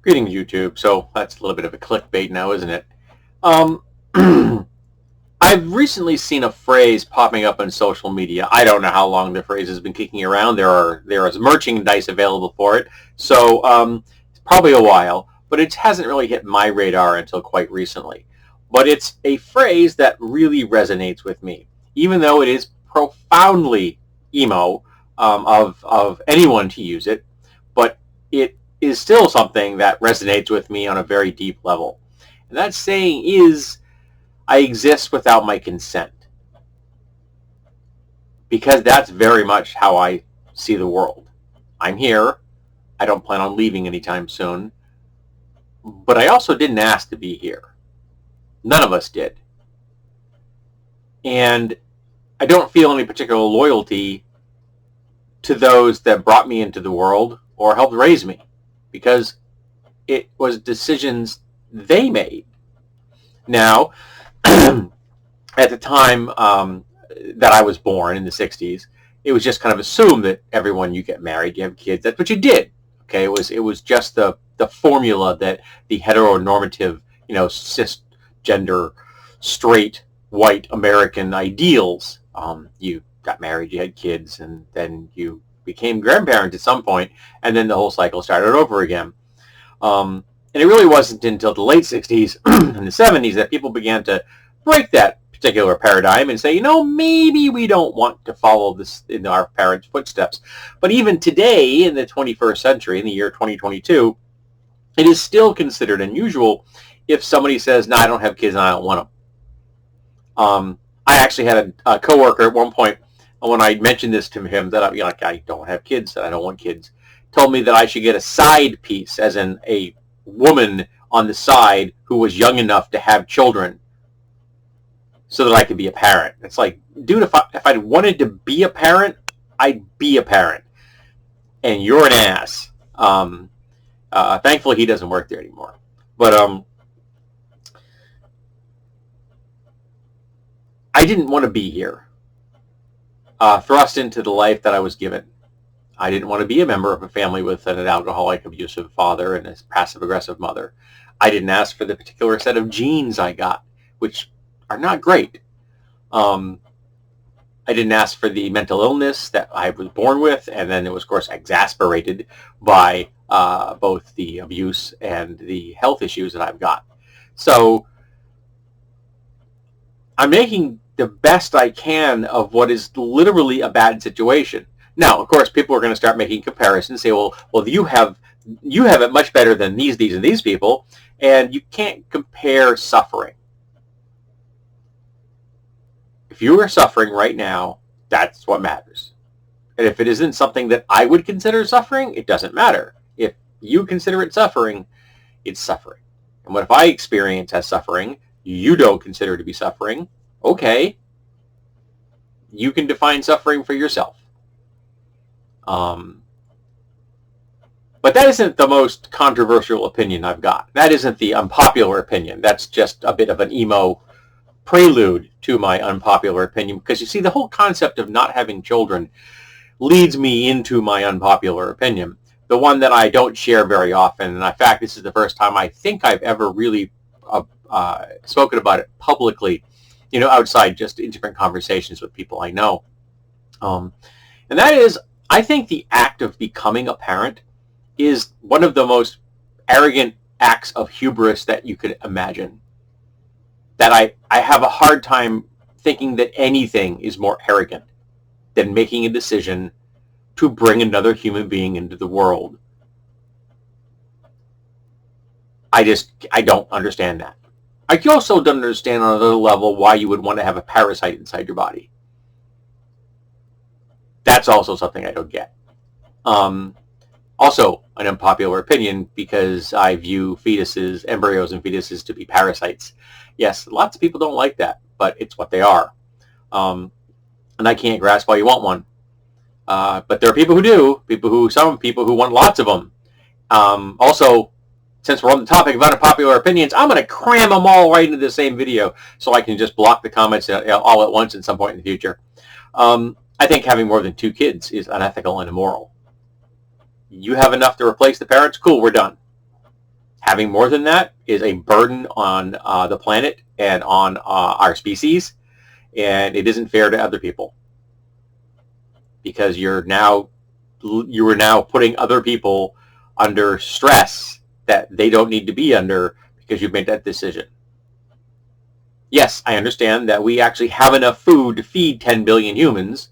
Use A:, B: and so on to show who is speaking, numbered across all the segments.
A: Greetings, YouTube. So that's a little bit of a clickbait now, isn't it? I've recently seen a phrase popping up on social media. I don't know how long the phrase has been kicking around. There is merchandise available for it, so it's probably a while. But it hasn't really hit my radar until quite recently. But it's a phrase that really resonates with me, even though it is profoundly emo of anyone to use it. But it is still something that resonates with me on a very deep level. And that saying is, I exist without my consent. Because that's very much how I see the world. I'm here. I don't plan on leaving anytime soon. But I also didn't ask to be here. None of us did. And I don't feel any particular loyalty to those that brought me into the world or helped raise me, because it was decisions they made. Now, at the time that I was born in the 60s, it was just kind of assumed that everyone, you get married, you have kids, that's what you did. Okay, it was just the formula that the heteronormative, cisgender, straight, white American ideals. You got married, you had kids, and then you became grandparents at some point, and then the whole cycle started over again. And it really wasn't until the late 60s and the 70s that people began to break that particular paradigm and say, maybe we don't want to follow this in our parents' footsteps. But even today, in the 21st century, in the year 2022, it is still considered unusual if somebody says, no, I don't have kids and I don't want them. I actually had a coworker at one point, when I mentioned this to him, that I don't have kids, that I don't want kids, told me that I should get a side piece, as in a woman on the side who was young enough to have children, so that I could be a parent. It's like, dude, if I wanted to be a parent, I'd be a parent. And you're an ass. Thankfully, he doesn't work there anymore. But I didn't want to be here, thrust into the life that I was given. I didn't want to be a member of a family with an alcoholic, abusive father and a passive-aggressive mother. I didn't ask for the particular set of genes I got, which are not great. I didn't ask for the mental illness that I was born with, and then it was, of course, exasperated by both the abuse and the health issues that I've got. So I'm making the best I can of what is literally a bad situation. Now, of course, people are going to start making comparisons, say, well, you have it much better than these and these people, and you can't compare suffering. If you are suffering right now, that's what matters. And if it isn't something that I would consider suffering, it doesn't matter. If you consider it suffering, it's suffering. And what if I experience as suffering, you don't consider to be suffering? Okay. You can define suffering for yourself. But that isn't the most controversial opinion I've got. That isn't the unpopular opinion. That's just a bit of an emo prelude to my unpopular opinion, because you see, the whole concept of not having children leads me into my unpopular opinion, the one that I don't share very often. And in fact, this is the first time I think I've ever really spoken about it publicly, outside just intimate conversations with people I know. And that is, I think the act of becoming a parent is one of the most arrogant acts of hubris that you could imagine. That I have a hard time thinking that anything is more arrogant than making a decision to bring another human being into the world. I don't understand that. I also don't understand on another level why you would want to have a parasite inside your body. That's also something I don't get. Also an unpopular opinion, because I view fetuses, embryos and fetuses, to be parasites. Yes, lots of people don't like that, but it's what they are. And I can't grasp why you want one. But there are people who do, some people who want lots of them. Also, since we're on the topic of unpopular opinions, I'm going to cram them all right into the same video so I can just block the comments all at once at some point in the future. I think having more than 2 kids is unethical and immoral. You have enough to replace the parents? Cool, we're done. Having more than that is a burden on the planet and on our species, and it isn't fair to other people, because you are now putting other people under stress that they don't need to be under because you've made that decision. Yes, I understand that we actually have enough food to feed 10 billion humans,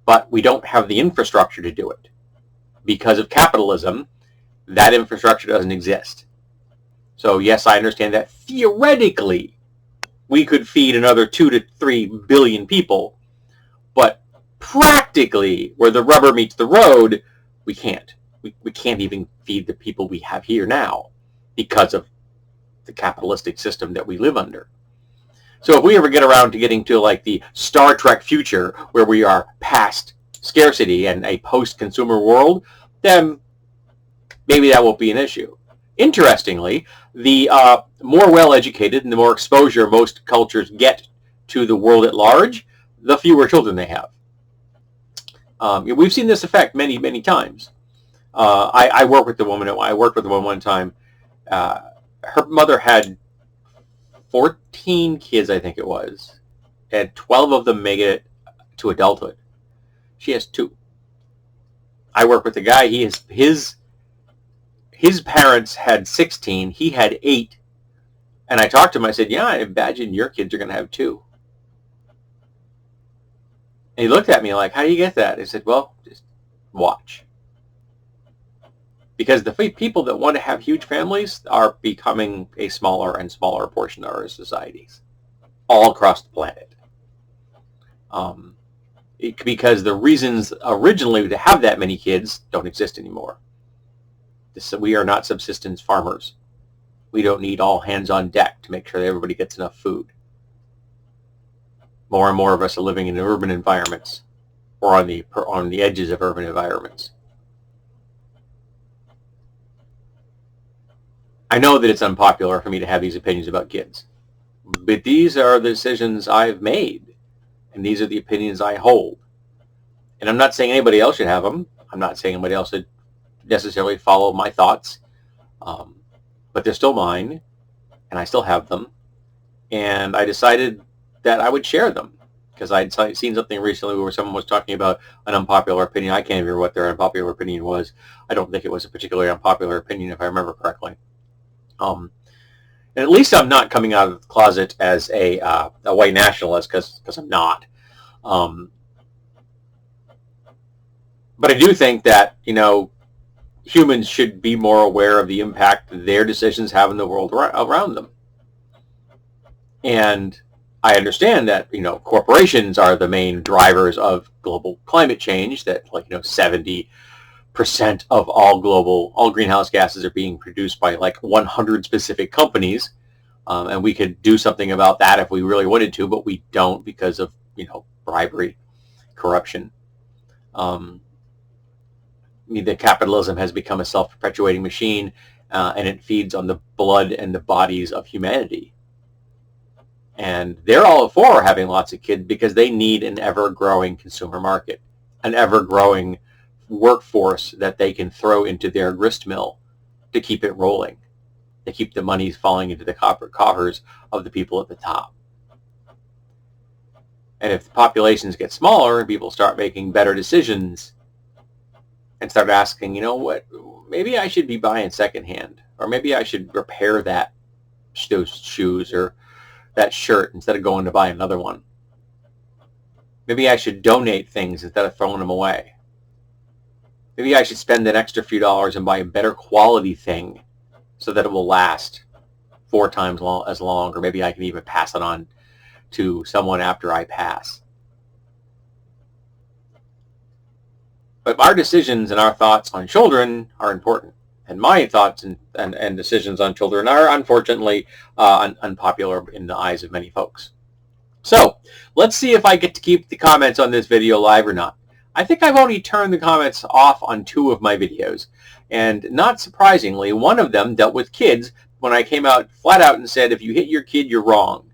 A: but we don't have the infrastructure to do it. Because of capitalism, that infrastructure doesn't exist. So yes, I understand that theoretically we could feed another 2 to 3 billion people, but practically, where the rubber meets the road, we can't. We can't even feed the people we have here now because of the capitalistic system that we live under. So if we ever get around to getting to like the Star Trek future, where we are past scarcity and a post-consumer world, then maybe that won't be an issue. Interestingly, the more well-educated and the more exposure most cultures get to the world at large, the fewer children they have. We've seen this effect many, many times. I worked with a woman one time. Her mother had 14 kids, I think it was, and 12 of them make it to adulthood. She has 2. I work with a guy. His parents had 16. He had 8. And I talked to him. I said, "Yeah, I imagine your kids are going to have 2." And he looked at me like, "How do you get that?" I said, "Well, just watch." Because the people that want to have huge families are becoming a smaller and smaller portion of our societies all across the planet. Because the reasons originally to have that many kids don't exist anymore. We are not subsistence farmers. We don't need all hands on deck to make sure that everybody gets enough food. More and more of us are living in urban environments, or on the edges of urban environments. I know that it's unpopular for me to have these opinions about kids, but these are the decisions I've made, and these are the opinions I hold. And I'm not saying anybody else should have them. I'm not saying anybody else should necessarily follow my thoughts, but they're still mine, and I still have them. And I decided that I would share them, because I'd seen something recently where someone was talking about an unpopular opinion. I can't even remember what their unpopular opinion was. I don't think it was a particularly unpopular opinion, if I remember correctly. And at least I'm not coming out of the closet as a white nationalist, because I'm not. But I do think that, humans should be more aware of the impact their decisions have in the world around them. And I understand that, corporations are the main drivers of global climate change, that 70% of all greenhouse gases are being produced by 100 specific companies. And we could do something about that if we really wanted to, but we don't, because of, bribery, corruption. The capitalism has become a self-perpetuating machine, and it feeds on the blood and the bodies of humanity. And they're all for having lots of kids because they need an ever-growing consumer market, an ever-growing workforce that they can throw into their grist mill to keep it rolling, to keep the money falling into the coffers of the people at the top. And if the populations get smaller and people start making better decisions and start asking, what, maybe I should be buying secondhand, or maybe I should repair those shoes or that shirt instead of going to buy another one. Maybe I should donate things instead of throwing them away. Maybe I should spend an extra few dollars and buy a better quality thing so that it will last 4 times as long, or maybe I can even pass it on to someone after I pass. But our decisions and our thoughts on children are important. And my thoughts and decisions on children are, unfortunately, unpopular in the eyes of many folks. So let's see if I get to keep the comments on this video live or not. I think I've only turned the comments off on 2 of my videos. And not surprisingly, one of them dealt with kids, when I came out flat out and said, if you hit your kid, you're wrong.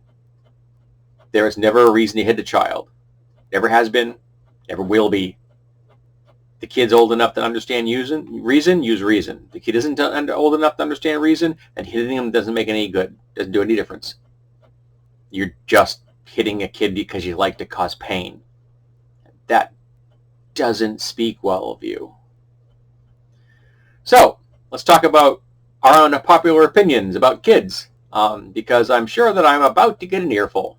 A: There is never a reason to hit a child. Never has been, never will be. The kid's old enough to understand reason, use reason. The kid isn't old enough to understand reason, and hitting him doesn't make any good. Doesn't do any difference. You're just hitting a kid because you like to cause pain. That doesn't speak well of you. So let's talk about our unpopular opinions about kids, because I'm sure that I'm about to get an earful.